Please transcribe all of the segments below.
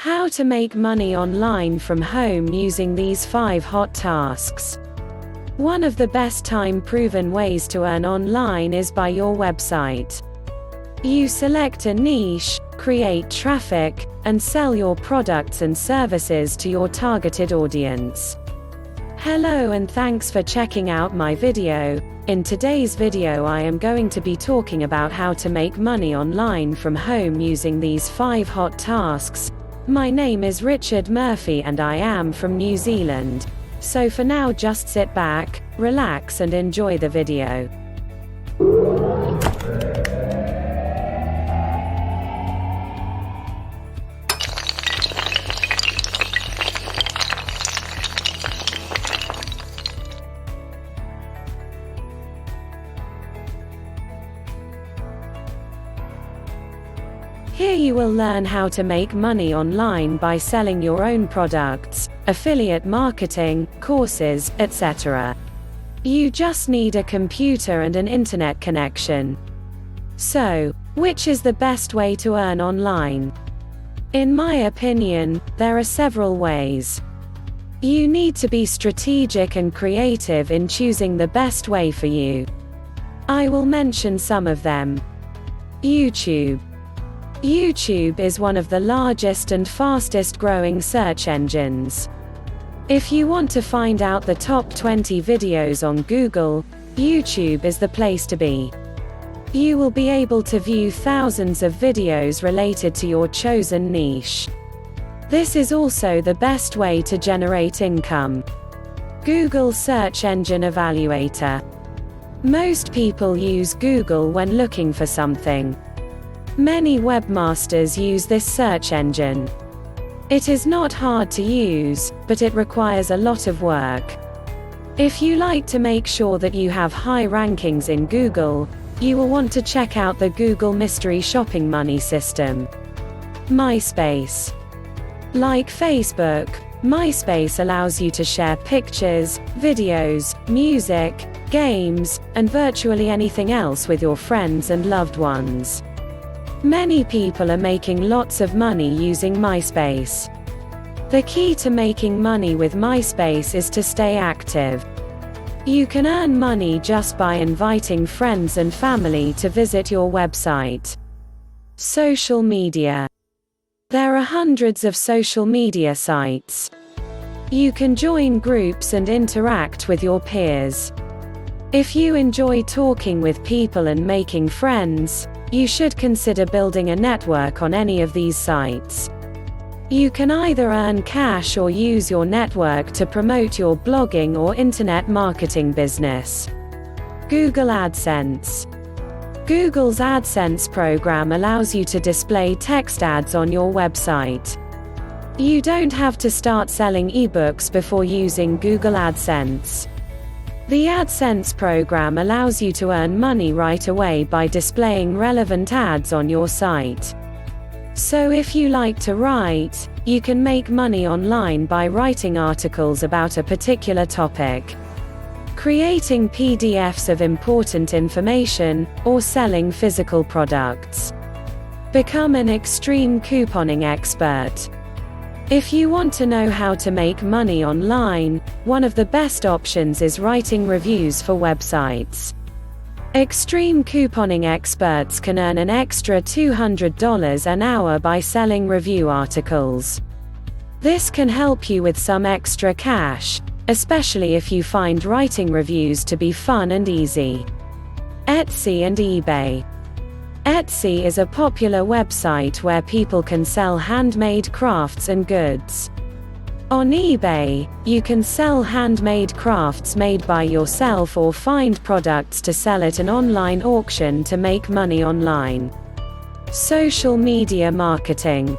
How to make money online from home using these 5 hot tasks. One of the best time-proven ways to earn online is by your website. You select a niche, create traffic, and sell your products and services to your targeted audience. Hello and thanks for checking out my video. In today's video I am going to be talking about how to make money online from home using these 5 hot tasks. My name is Richard Murphy and I am from New Zealand. So for now just sit back, relax and enjoy the video. Here you will learn how to make money online by selling your own products, affiliate marketing, courses, etc. You just need a computer and an internet connection. So, which is the best way to earn online? In my opinion, there are several ways. You need to be strategic and creative in choosing the best way for you. I will mention some of them. YouTube. YouTube is one of the largest and fastest growing search engines. If you want to find out the top 20 videos on Google, YouTube is the place to be. You will be able to view thousands of videos related to your chosen niche. This is also the best way to generate income. Google Search Engine Evaluator. Most people use Google when looking for something. Many webmasters use this search engine. It is not hard to use, but it requires a lot of work. If you like to make sure that you have high rankings in Google, you will want to check out the Google Mystery Shopping Money System. MySpace. Like Facebook, MySpace allows you to share pictures, videos, music, games, and virtually anything else with your friends and loved ones. Many people are making lots of money using MySpace. The key to making money with MySpace is to stay active. You can earn money just by inviting friends and family to visit your website. Social media. There are hundreds of social media sites. You can join groups and interact with your peers. If you enjoy talking with people and making friends, you should consider building a network on any of these sites. You can either earn cash or use your network to promote your blogging or internet marketing business. Google AdSense. Google's AdSense program allows you to display text ads on your website. You don't have to start selling ebooks before using Google AdSense. The AdSense program allows you to earn money right away by displaying relevant ads on your site. So if you like to write, you can make money online by writing articles about a particular topic, creating PDFs of important information, or selling physical products. Become an extreme couponing expert. If you want to know how to make money online, one of the best options is writing reviews for websites. Extreme couponing experts can earn an extra $200 an hour by selling review articles. This can help you with some extra cash, especially if you find writing reviews to be fun and easy. Etsy and eBay. Etsy is a popular website where people can sell handmade crafts and goods. On eBay, you can sell handmade crafts made by yourself or find products to sell at an online auction to make money online. Social media marketing.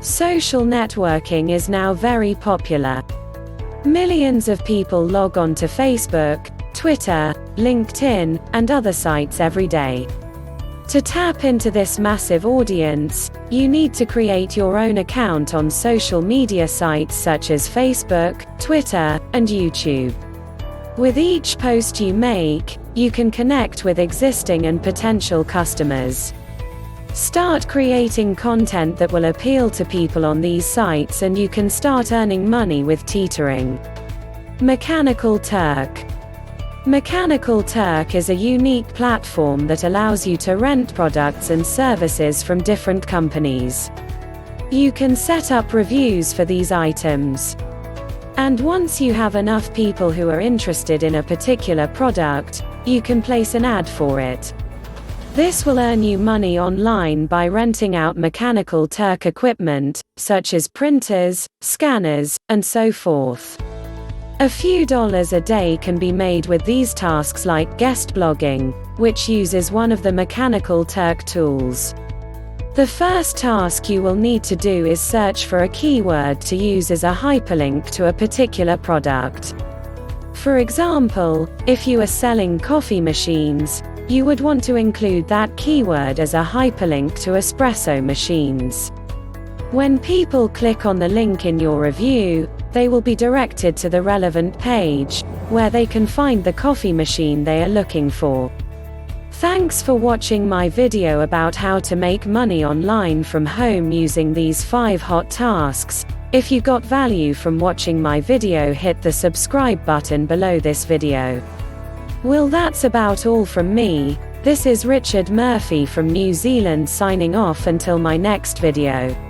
Social networking is now very popular. Millions of people log on to Facebook, Twitter, LinkedIn, and other sites every day. To tap into this massive audience, you need to create your own account on social media sites such as Facebook, Twitter, and YouTube. With each post you make, you can connect with existing and potential customers. Start creating content that will appeal to people on these sites and you can start earning money with teetering. Mechanical Turk. Mechanical Turk is a unique platform that allows you to rent products and services from different companies. You can set up reviews for these items. And once you have enough people who are interested in a particular product, you can place an ad for it. This will earn you money online by renting out Mechanical Turk equipment, such as printers, scanners, and so forth. A few dollars a day can be made with these tasks like guest blogging, which uses one of the Mechanical Turk tools. The first task you will need to do is search for a keyword to use as a hyperlink to a particular product. For example, if you are selling coffee machines, you would want to include that keyword as a hyperlink to espresso machines. When people click on the link in your review, they will be directed to the relevant page, where they can find the coffee machine they are looking for. Thanks for watching my video about how to make money online from home using these 5 hot tasks. If you got value from watching my video, hit the subscribe button below this video. Well, that's about all from me. This is Richard Murphy from New Zealand signing off until my next video.